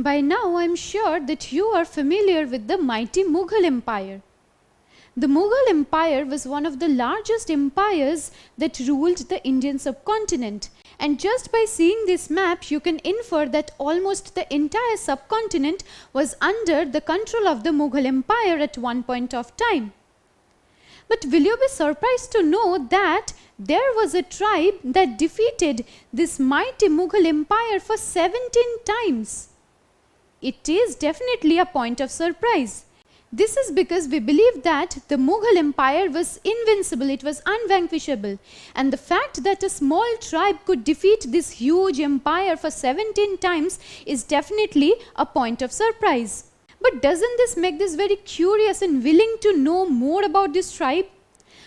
By now I am sure that you are familiar with the mighty Mughal Empire. The Mughal Empire was one of the largest empires that ruled the Indian subcontinent, and just by seeing this map you can infer that almost the entire subcontinent was under the control of the Mughal Empire at one point of time. But will you be surprised to know that there was a tribe that defeated this mighty Mughal Empire for 17 times? It is definitely a point of surprise. This is because we believe that the Mughal Empire was invincible, it was unvanquishable. And the fact that a small tribe could defeat this huge empire for 17 times is definitely a point of surprise. But doesn't this make this very curious and willing to know more about this tribe?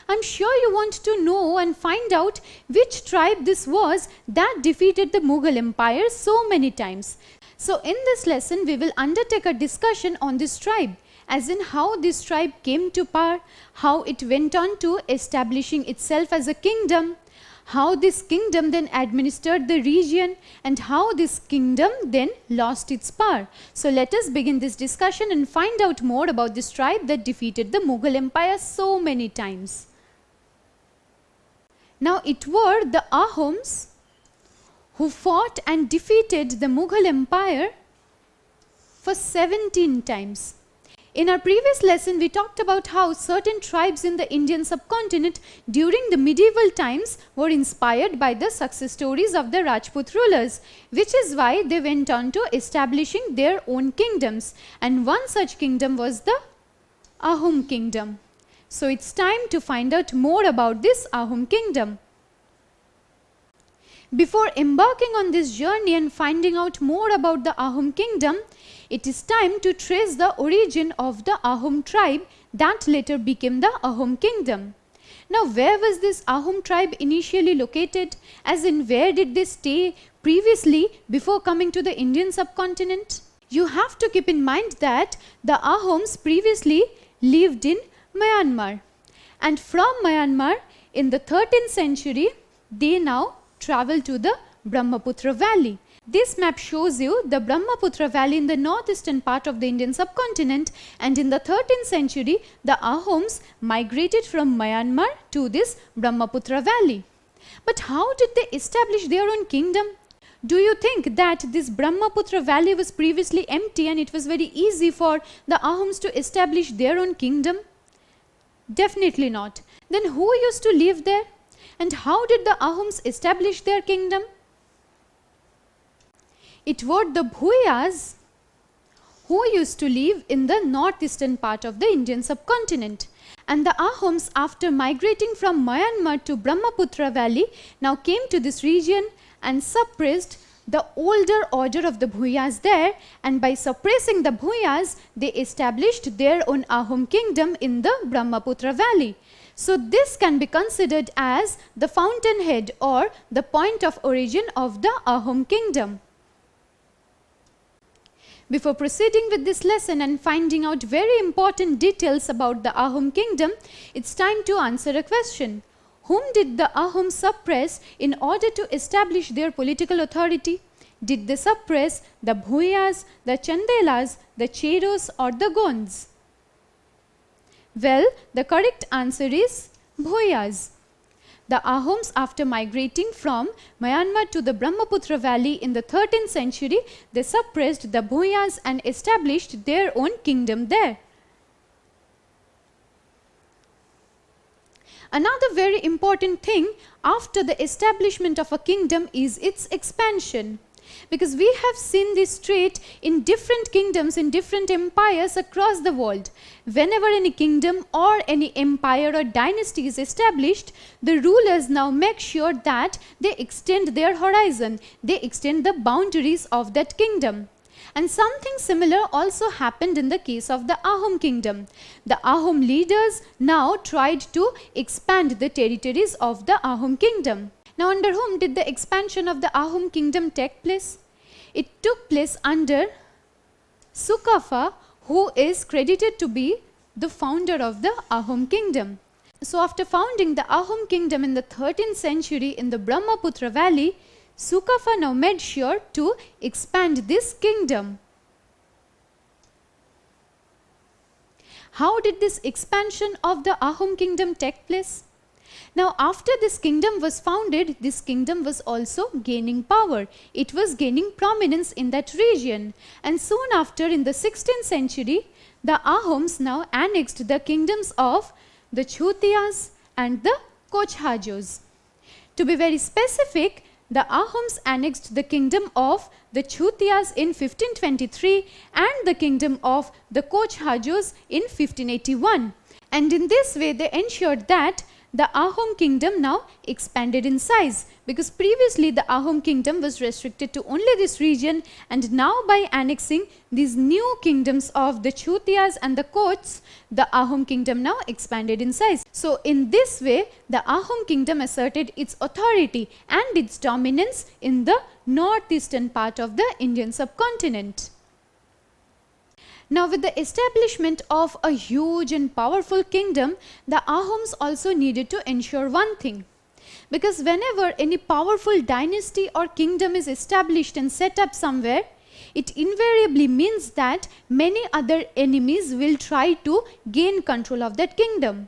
I'm sure you want to know and find out which tribe this was that defeated the Mughal Empire so many times. So in this lesson we will undertake a discussion on this tribe, as in how this tribe came to power, how it went on to establishing itself as a kingdom, how this kingdom then administered the region, and how this kingdom then lost its power. So let us begin this discussion and find out more about this tribe that defeated the Mughal Empire so many times. Now it were the Ahoms who fought and defeated the Mughal Empire for 17 times. In our previous lesson, we talked about how certain tribes in the Indian subcontinent during the medieval times were inspired by the success stories of the Rajput rulers, which is why they went on to establishing their own kingdoms. And one such kingdom was the Ahom kingdom. So it's time to find out more about this Ahom kingdom. Before embarking on this journey and finding out more about the Ahom kingdom, it is time to trace the origin of the Ahom tribe that later became the Ahom kingdom. Now, where was this Ahom tribe initially located? As in, where did they stay previously before coming to the Indian subcontinent? You have to keep in mind that the Ahoms previously lived in Myanmar, and from Myanmar in the 13th century they now travel to the Brahmaputra Valley. This map shows you the Brahmaputra Valley in the northeastern part of the Indian subcontinent, and in the 13th century the Ahoms migrated from Myanmar to this Brahmaputra Valley. But how did they establish their own kingdom? Do you think that this Brahmaputra Valley was previously empty and it was very easy for the Ahoms to establish their own kingdom? Definitely not. Then who used to live there? And how did the Ahoms establish their kingdom? It were the Bhuyas who used to live in the northeastern part of the Indian subcontinent. And the Ahoms, after migrating from Myanmar to Brahmaputra Valley, now came to this region and suppressed the older order of the Bhuyas there, and by suppressing the Bhuyas, they established their own Ahom kingdom in the Brahmaputra Valley. So this can be considered as the fountainhead or the point of origin of the Ahom kingdom. Before proceeding with this lesson and finding out very important details about the Ahom kingdom, it's time to answer a question. Whom did the Ahoms suppress in order to establish their political authority? Did they suppress the Bhuyas, the Chandelas, the Cheros, or the Gonds? Well, the correct answer is Bhuyas. The Ahoms, after migrating from Myanmar to the Brahmaputra Valley in the 13th century, they suppressed the Bhuyas and established their own kingdom there. Another very important thing after the establishment of a kingdom is its expansion. Because we have seen this trait in different kingdoms, in different empires across the world. Whenever any kingdom or any empire or dynasty is established, the rulers now make sure that they extend their horizon, they extend the boundaries of that kingdom. And something similar also happened in the case of the Ahom kingdom. The Ahom leaders now tried to expand the territories of the Ahom kingdom. Now, under whom did the expansion of the Ahom kingdom take place? It took place under Sukafa, who is credited to be the founder of the Ahom kingdom. So, after founding the Ahom kingdom in the 13th century in the Brahmaputra Valley, Sukafa now made sure to expand this kingdom. how did this expansion of the Ahom kingdom take place? Now, after this kingdom was founded, this kingdom was also gaining power. It was gaining prominence in that region. And soon after, in the 16th century, the Ahoms now annexed the kingdoms of the Chutias and the Kochhajos. To be very specific, the Ahoms annexed the kingdom of the Chutias in 1523 and the kingdom of the Kochhajos in 1581. And in this way, they ensured that the Ahom kingdom now expanded in size, because previously the Ahom kingdom was restricted to only this region, and now by annexing these new kingdoms of the Chutias and the Kochs, the Ahom kingdom now expanded in size. So in this way, the Ahom kingdom asserted its authority and its dominance in the northeastern part of the Indian subcontinent. Now, with the establishment of a huge and powerful kingdom, the Ahoms also needed to ensure one thing. Because whenever any powerful dynasty or kingdom is established and set up somewhere, it invariably means that many other enemies will try to gain control of that kingdom.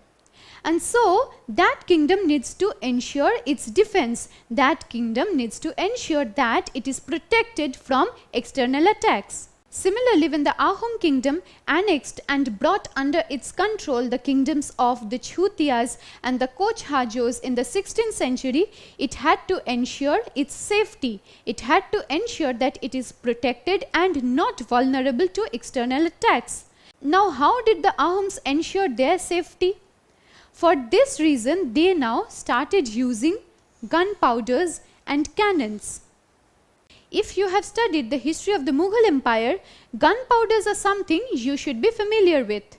And so, that kingdom needs to ensure its defense. That kingdom needs to ensure that it is protected from external attacks. Similarly, when the Ahom kingdom annexed and brought under its control the kingdoms of the Chutias and the Kochhajos in the 16th century, it had to ensure its safety. It had to ensure that it is protected and not vulnerable to external attacks. Now, how did the Ahoms ensure their safety? For this reason, they now started using gunpowders and cannons. If you have studied the history of the Mughal Empire, gunpowders are something you should be familiar with.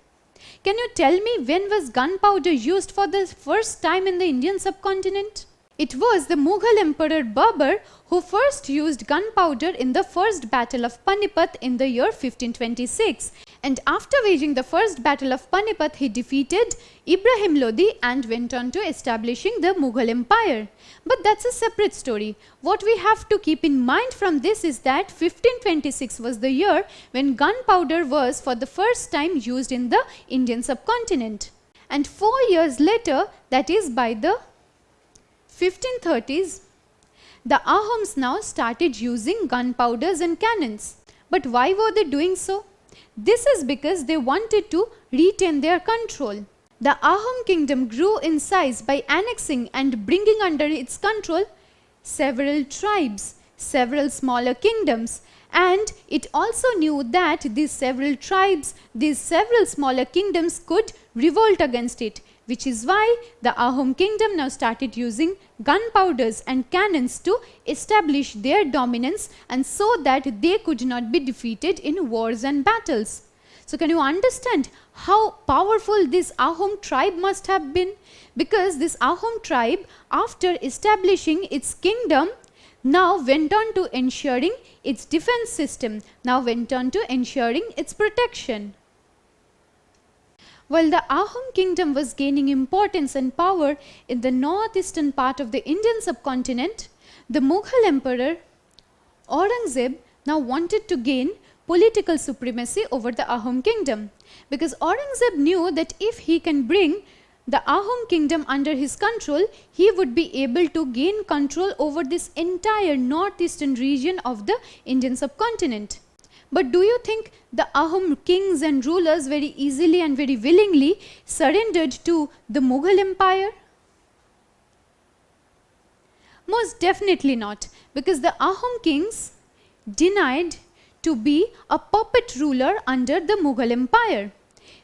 Can you tell me when was gunpowder used for the first time in the Indian subcontinent? It was the Mughal Emperor Babur who first used gunpowder in the first battle of Panipat in the year 1526. And after waging the first battle of Panipat, he defeated Ibrahim Lodi and went on to establishing the Mughal Empire. But that's a separate story. What we have to keep in mind from this is that 1526 was the year when gunpowder was for the first time used in the Indian subcontinent. And 4 years later, that is by the 1530s, the Ahoms now started using gunpowders and cannons. But why were they doing so? This is because they wanted to retain their control. The Ahom kingdom grew in size by annexing and bringing under its control several tribes, several smaller kingdoms, and it also knew that these several tribes, these several smaller kingdoms could revolt against it, which is why the Ahom kingdom now started using gunpowders and cannons to establish their dominance, and so that they could not be defeated in wars and battles. So can you understand how powerful this Ahom tribe must have been? Because this Ahom tribe, after establishing its kingdom, now went on to ensuring its defense system, now went on to ensuring its protection. While the Ahom kingdom was gaining importance and power in the northeastern part of the Indian subcontinent, the Mughal Emperor Aurangzeb now wanted to gain political supremacy over the Ahom kingdom, because Aurangzeb knew that if he can bring the Ahom kingdom under his control, he would be able to gain control over this entire northeastern region of the Indian subcontinent. But do you think the Ahom kings and rulers very easily and very willingly surrendered to the Mughal Empire? Most definitely not, because the Ahom kings denied to be a puppet ruler under the Mughal Empire,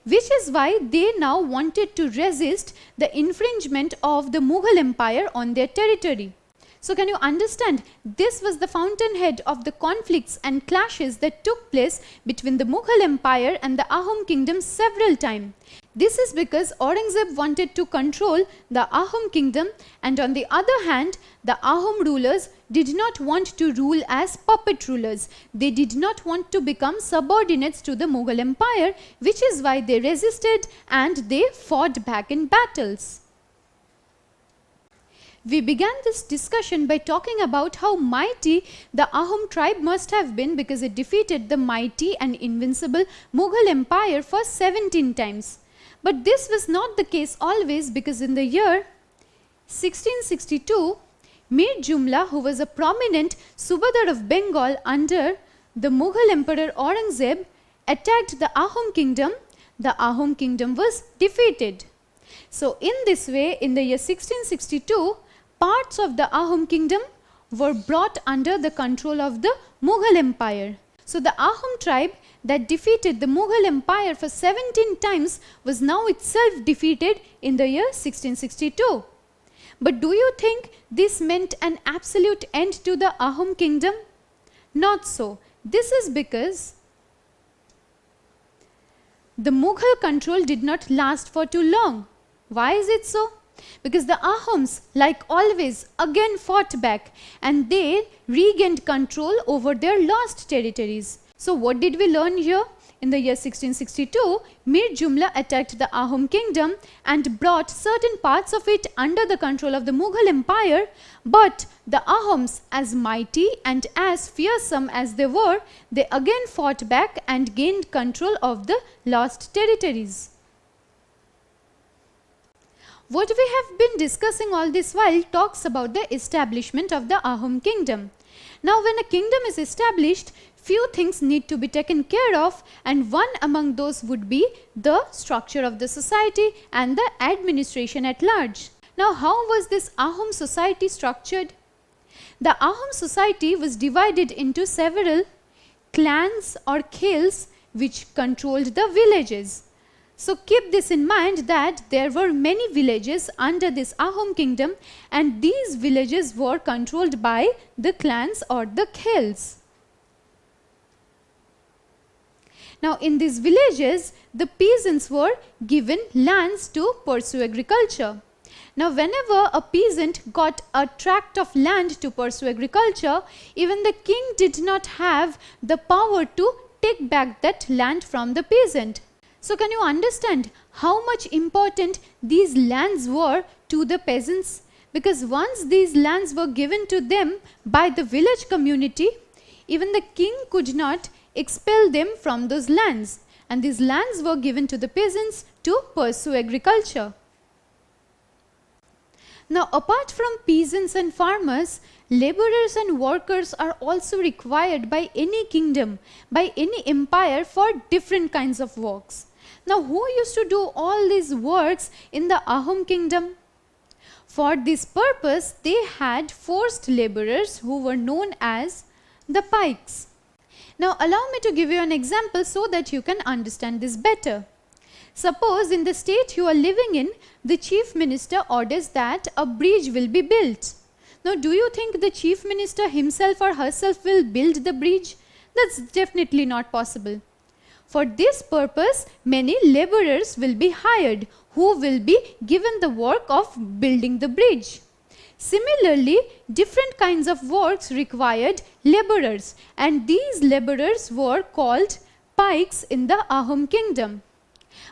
which is why they now wanted to resist the infringement of the Mughal Empire on their territory. So can you understand, this was the fountainhead of the conflicts and clashes that took place between the Mughal Empire and the Ahom kingdom several times. This is because Aurangzeb wanted to control the Ahom kingdom, and on the other hand, the Ahom rulers did not want to rule as puppet rulers. They did not want to become subordinates to the Mughal Empire, which is why they resisted and they fought back in battles. We began this discussion by talking about how mighty the Ahom tribe must have been because it defeated the mighty and invincible Mughal Empire for 17 times. But this was not the case always, because in the year 1662, Mir Jumla, who was a prominent Subadar of Bengal under the Mughal Emperor Aurangzeb, attacked the Ahom kingdom. The Ahom kingdom was defeated. So in this way, in the year 1662, parts of the Ahom kingdom were brought under the control of the Mughal Empire. So the Ahom tribe that defeated the Mughal Empire for 17 times was now itself defeated in the year 1662. But do you think this meant an absolute end to the Ahom kingdom? Not so. This is because the Mughal control did not last for too long. Why is it so? Because the Ahoms, like always, again fought back and they regained control over their lost territories. So what did we learn here? In the year 1662, Mir Jumla attacked the Ahom kingdom and brought certain parts of it under the control of the Mughal Empire, but the Ahoms, as mighty and as fearsome as they were, they again fought back and gained control of the lost territories. What we have been discussing all this while talks about the establishment of the Ahom kingdom. Now when a kingdom is established, few things need to be taken care of, and one among those would be the structure of the society and the administration at large. Now how was this Ahom society structured? The Ahom society was divided into several clans or khels which controlled the villages. So keep this in mind that there were many villages under this Ahom kingdom, and these villages were controlled by the clans or the khels. Now in these villages, the peasants were given lands to pursue agriculture. Now whenever a peasant got a tract of land to pursue agriculture, even the king did not have the power to take back that land from the peasant. So can you understand how much important these lands were to the peasants? Because once these lands were given to them by the village community, even the king could not expel them from those lands, and these lands were given to the peasants to pursue agriculture. Now apart from peasants and farmers, laborers and workers are also required by any kingdom, by any empire, for different kinds of works. Now who used to do all these works in the Ahom kingdom? For this purpose, they had forced laborers who were known as the Paiks. Now allow me to give you an example so that you can understand this better. Suppose in the state you are living in, the chief minister orders that a bridge will be built. Now do you think the chief minister himself or herself will build the bridge? That's definitely not possible. For this purpose, many laborers will be hired who will be given the work of building the bridge. Similarly, different kinds of works required laborers, and these laborers were called Paiks in the Ahom kingdom.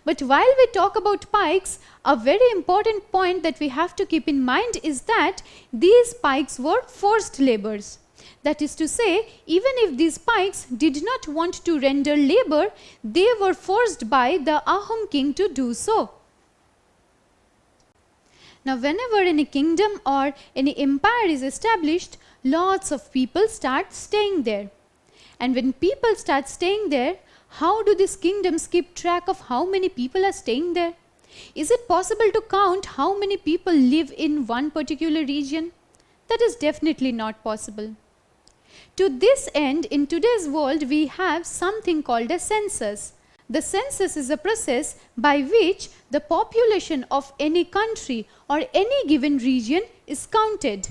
But while we talk about Paiks, a very important point that we have to keep in mind is that these Paiks were forced laborers. That is to say, even if these Paiks did not want to render labor, they were forced by the Ahom king to do so. Now whenever any kingdom or any empire is established, lots of people start staying there. And when people start staying there, how do these kingdoms keep track of how many people are staying there? Is it possible to count how many people live in one particular region? That is definitely not possible. To this end, in today's world, we have something called a census. The census is a process by which the population of any country or any given region is counted.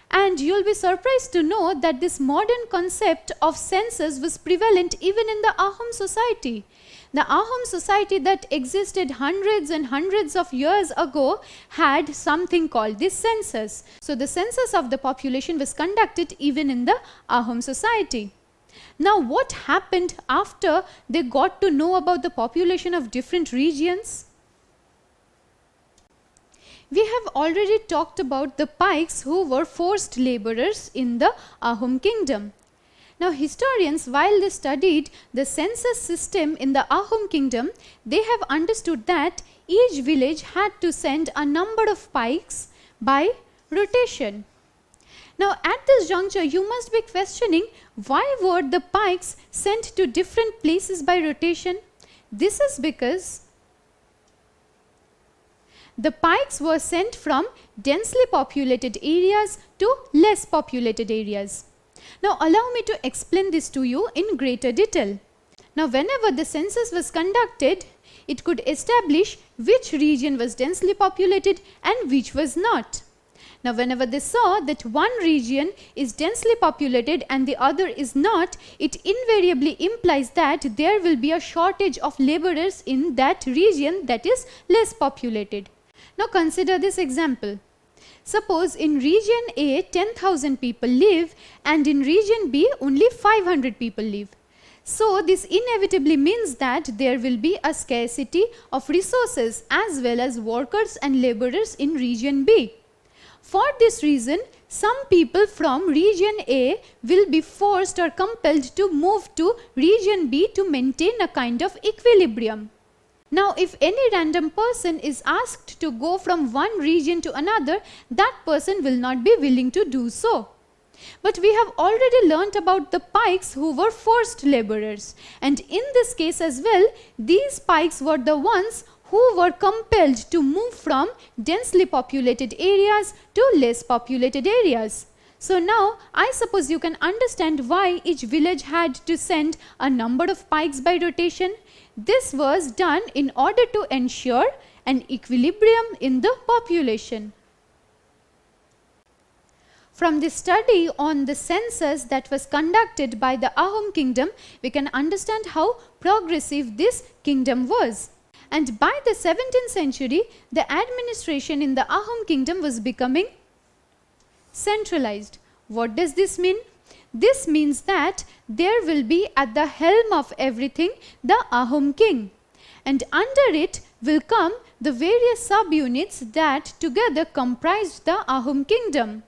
And you'll be surprised to know that this modern concept of census was prevalent even in the Ahom society. The Ahom society that existed hundreds and hundreds of years ago had something called the census. So the census of the population was conducted even in the Ahom society. Now what happened after they got to know about the population of different regions? We have already talked about the Paiks who were forced laborers in the Ahom kingdom. Now historians, while they studied the census system in the Ahom kingdom, they have understood that each village had to send a number of Paiks by rotation. Now at this juncture you must be questioning, why were the Paiks sent to different places by rotation? This is because the Paiks were sent from densely populated areas to less populated areas. Now allow me to explain this to you in greater detail. Now whenever the census was conducted, it could establish which region was densely populated and which was not. Now whenever they saw that one region is densely populated and the other is not, it invariably implies that there will be a shortage of laborers in that region that is less populated. Now consider this example. Suppose in region A 10,000 people live and in region B only 500 people live. So this inevitably means that there will be a scarcity of resources as well as workers and laborers in region B. For this reason, some people from region A will be forced or compelled to move to region B to maintain a kind of equilibrium. Now, if any random person is asked to go from one region to another, that person will not be willing to do so. But we have already learnt about the Paiks who were forced laborers, and in this case as well, these Paiks were the ones who were compelled to move from densely populated areas to less populated areas. So now I suppose you can understand why each village had to send a number of Paiks by rotation. This was done in order to ensure an equilibrium in the population. From the study on the census that was conducted by the Ahom kingdom, we can understand how progressive this kingdom was. And by the 17th century, the administration in the Ahom kingdom was becoming centralized. What does this mean? This means that there will be at the helm of everything the Ahom king, and under it will come the various subunits that together comprised the Ahom kingdom.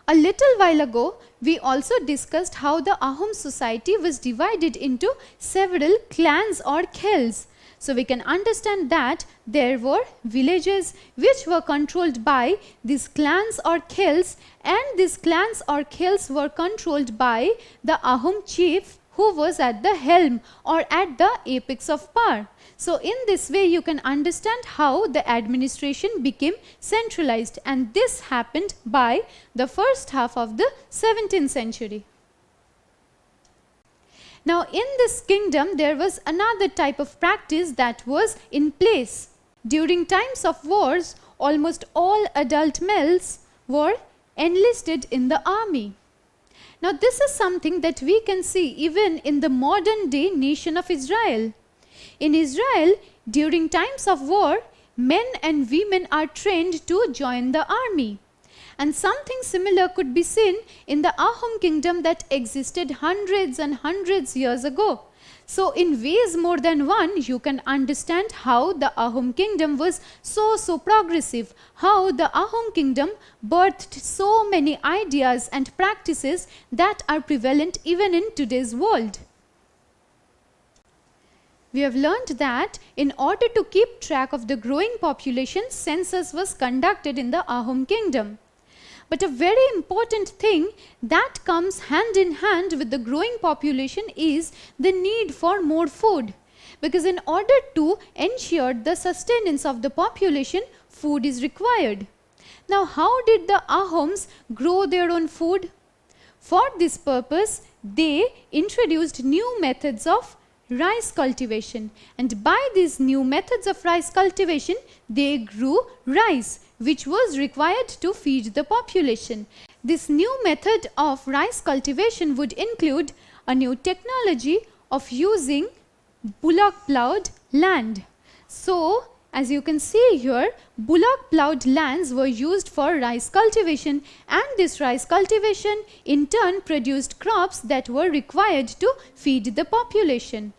A little while ago, we also discussed how the Ahom society was divided into several clans or khels. So we can understand that there were villages which were controlled by these clans or khels, and these clans or khels were controlled by the Ahom chief who was at the helm or at the apex of power. So in this way you can understand how the administration became centralized, and this happened by the first half of the 17th century. Now in this kingdom there was another type of practice that was in place. During times of wars, almost all adult males were enlisted in the army. Now this is something that we can see even in the modern day nation of Israel. In Israel, during times of war, men and women are trained to join the army. And something similar could be seen in the Ahom kingdom that existed hundreds and hundreds years ago. So in ways more than one, you can understand how the Ahom kingdom was so progressive, how the Ahom kingdom birthed so many ideas and practices that are prevalent even in today's world. We have learned that in order to keep track of the growing population, census was conducted in the Ahom kingdom. But a very important thing that comes hand in hand with the growing population is the need for more food. Because in order to ensure the sustenance of the population, food is required. Now how did the Ahoms grow their own food? For this purpose, they introduced new methods of rice cultivation, and by these new methods of rice cultivation, they grew rice, which was required to feed the population. This new method of rice cultivation would include a new technology of using bullock plowed land. So, as you can see here, bullock plowed lands were used for rice cultivation, and this rice cultivation in turn produced crops that were required to feed the population.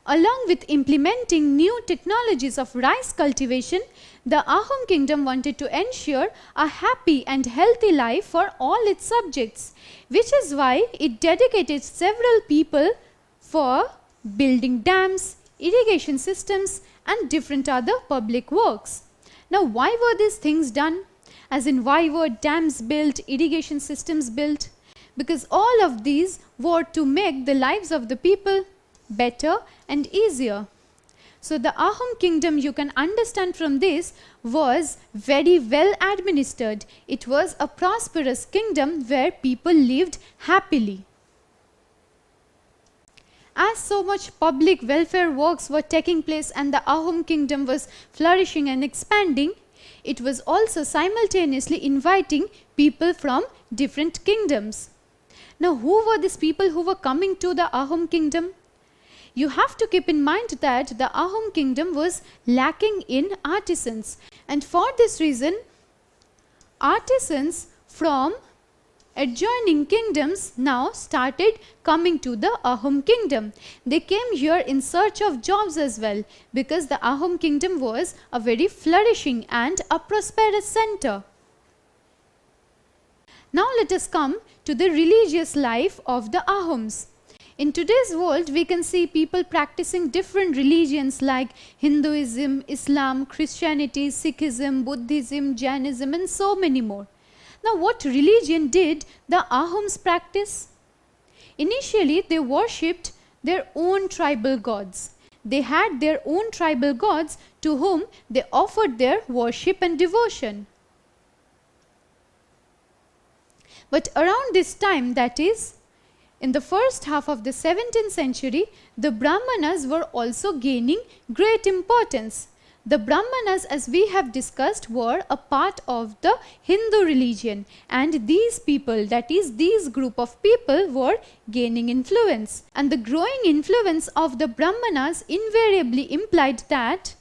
Along with implementing new technologies of rice cultivation, the Ahom kingdom wanted to ensure a happy and healthy life for all its subjects, which is why it dedicated several people for building dams, irrigation systems and different other public works. Now, why were these things done? As in, why were dams built, irrigation systems built? Because all of these were to make the lives of the people better and easier. So the Ahom kingdom, you can understand from this, was very well administered. It was a prosperous kingdom where people lived happily. As so much public welfare works were taking place and the Ahom kingdom was flourishing and expanding, it was also simultaneously inviting people from different kingdoms. Now, who were these people who were coming to the Ahom kingdom? You have to keep in mind that the Ahom kingdom was lacking in artisans, and for this reason, artisans from adjoining kingdoms now started coming to the Ahom kingdom. They came here in search of jobs as well, because the Ahom kingdom was a very flourishing and a prosperous center. Now let us come to the religious life of the Ahoms. In today's world, we can see people practicing different religions like Hinduism, Islam, Christianity, Sikhism, Buddhism, Jainism and so many more. Now, what religion did the Ahoms practice? Initially, they worshipped their own tribal gods. They had their own tribal gods to whom they offered their worship and devotion. But around this time, that is, in the first half of the 17th century, the Brahmanas were also gaining great importance. The Brahmanas, as we have discussed, were a part of the Hindu religion, and these people, that is, these group of people were gaining influence. And the growing influence of the Brahmanas invariably implied that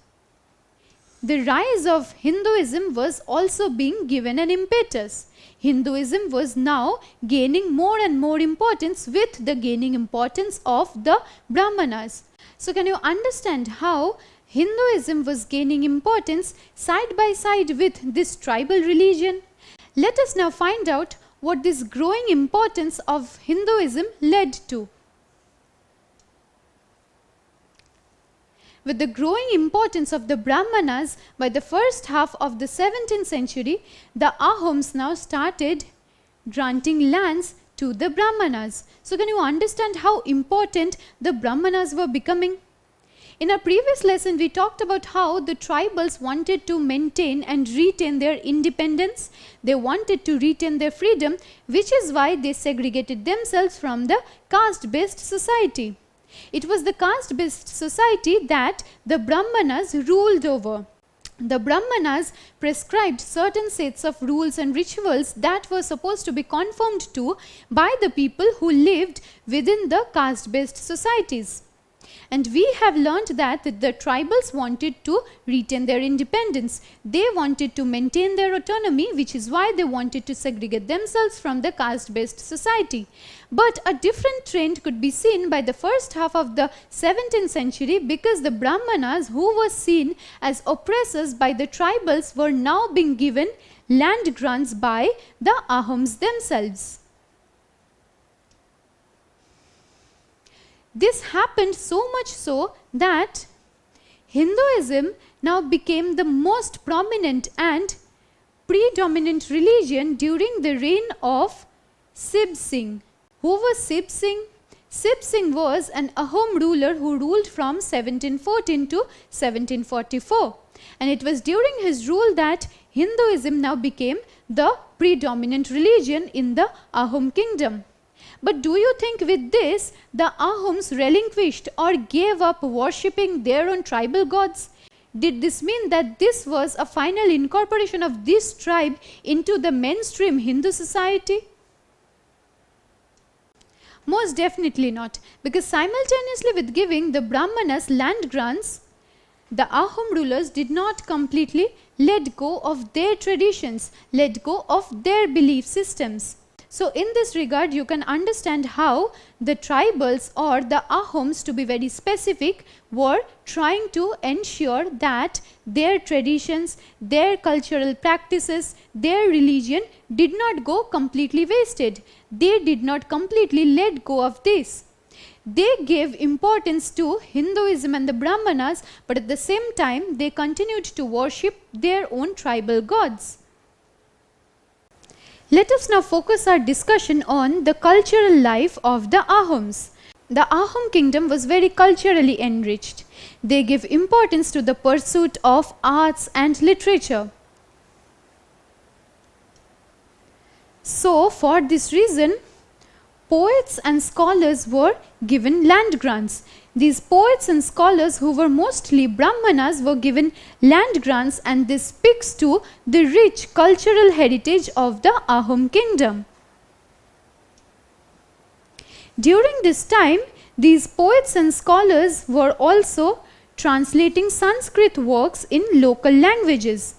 the rise of Hinduism was also being given an impetus. Hinduism was now gaining more and more importance with the gaining importance of the Brahmanas. So can you understand how Hinduism was gaining importance side by side with this tribal religion? Let us now find out what this growing importance of Hinduism led to. With the growing importance of the Brahmanas by the first half of the 17th century, the Ahoms now started granting lands to the Brahmanas. So can you understand how important the Brahmanas were becoming? In our previous lesson, we talked about how the tribals wanted to maintain and retain their independence. They wanted to retain their freedom, which is why they segregated themselves from the caste-based society. It was the caste-based society that the Brahmanas ruled over. The Brahmanas prescribed certain sets of rules and rituals that were supposed to be conformed to by the people who lived within the caste-based societies. And we have learnt that the tribals wanted to retain their independence. They wanted to maintain their autonomy, which is why they wanted to segregate themselves from the caste-based society. But a different trend could be seen by the first half of the 17th century, because the Brahmanas, who were seen as oppressors by the tribals, were now being given land grants by the Ahoms themselves. This happened so much so that Hinduism now became the most prominent and predominant religion during the reign of Sib Singh. Who was Sib Singh? Sib Singh was an Ahom ruler who ruled from 1714 to 1744. And it was during his rule that Hinduism now became the predominant religion in the Ahom kingdom. But do you think with this, the Ahoms relinquished or gave up worshipping their own tribal gods? Did this mean that this was a final incorporation of this tribe into the mainstream Hindu society? Most definitely not, because simultaneously with giving the Brahmanas land grants, the Ahom rulers did not completely let go of their traditions, let go of their belief systems. So in this regard, you can understand how the tribals or the Ahoms, to be very specific, were trying to ensure that their traditions, their cultural practices, their religion did not go completely wasted. They did not completely let go of this. They gave importance to Hinduism and the Brahmanas, but at the same time they continued to worship their own tribal gods. Let us now focus our discussion on the cultural life of the Ahoms. The Ahom kingdom was very culturally enriched. They gave importance to the pursuit of arts and literature. So, for this reason, poets and scholars were given land grants. These poets and scholars, who were mostly Brahmanas, were given land grants, and this speaks to the rich cultural heritage of the Ahom kingdom. During this time, these poets and scholars were also translating Sanskrit works in local languages.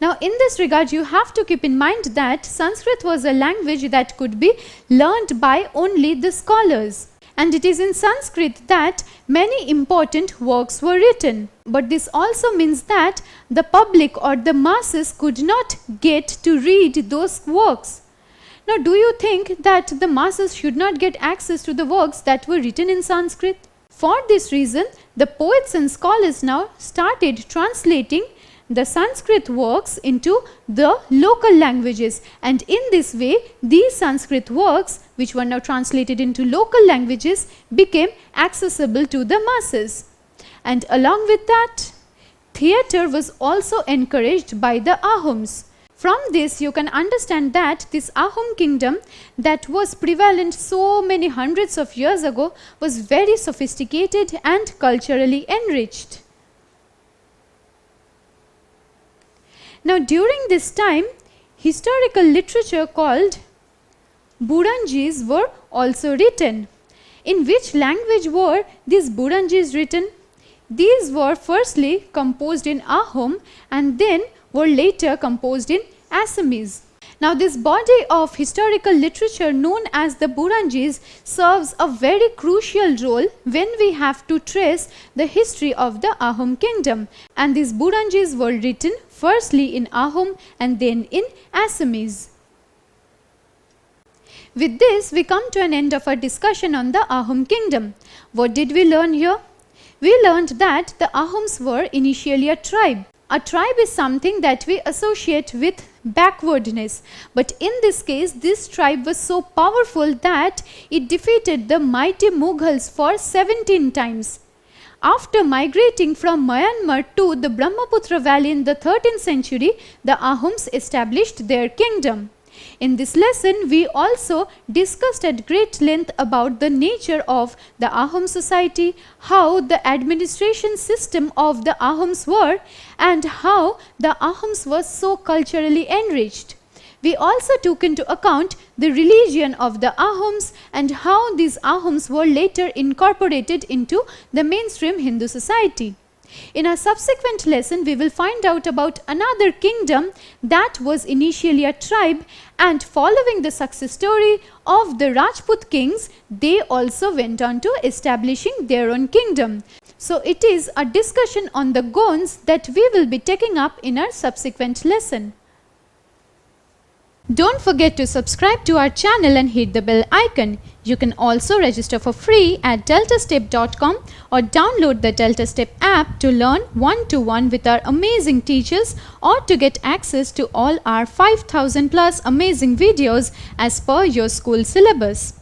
Now, in this regard, you have to keep in mind that Sanskrit was a language that could be learned by only the scholars. And it is in Sanskrit that many important works were written. But this also means that the public or the masses could not get to read those works. Now, do you think that the masses should not get access to the works that were written in Sanskrit? For this reason, the poets and scholars now started translating the Sanskrit works into the local languages, and in this way these Sanskrit works, which were now translated into local languages, became accessible to the masses. And along with that, theatre was also encouraged by the Ahoms. From this you can understand that this Ahom kingdom that was prevalent so many hundreds of years ago was very sophisticated and culturally enriched. Now, during this time, historical literature called Buranjis were also written. In which language were these Buranjis written? These were firstly composed in Ahom and then were later composed in Assamese. Now, this body of historical literature known as the Buranjis serves a very crucial role when we have to trace the history of the Ahom kingdom, and these Buranjis were written firstly in Ahom and then in Assamese. With this, we come to an end of our discussion on the Ahom kingdom. What did we learn here? We learned that the Ahoms were initially a tribe. A tribe is something that we associate with backwardness, but in this case this tribe was so powerful that it defeated the mighty Mughals for 17 times. After migrating from Myanmar to the Brahmaputra valley in the 13th century, the Ahoms established their kingdom. In this lesson, we also discussed at great length about the nature of the Ahom society, how the administration system of the Ahoms were, and how the Ahoms were so culturally enriched. We also took into account the religion of the Ahoms and how these Ahoms were later incorporated into the mainstream Hindu society. In our subsequent lesson, we will find out about another kingdom that was initially a tribe, and following the success story of the Rajput kings, they also went on to establishing their own kingdom. So it is a discussion on the Gonds that we will be taking up in our subsequent lesson. Don't forget to subscribe to our channel and hit the bell icon. You can also register for free at deltastep.com or download the DeltaStep app to learn one-to-one with our amazing teachers, or to get access to all our 5,000 plus amazing videos as per your school syllabus.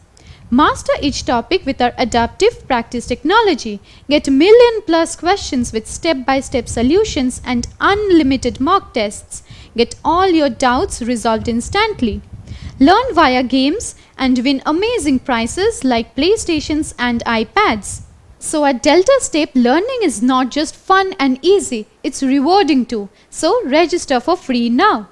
Master each topic with our adaptive practice technology. Get million-plus questions with step-by-step solutions and unlimited mock tests. Get all your doubts resolved instantly. Learn via games and win amazing prizes like PlayStations and iPads. So at DeltaStep, learning is not just fun and easy, it's rewarding too. So register for free now.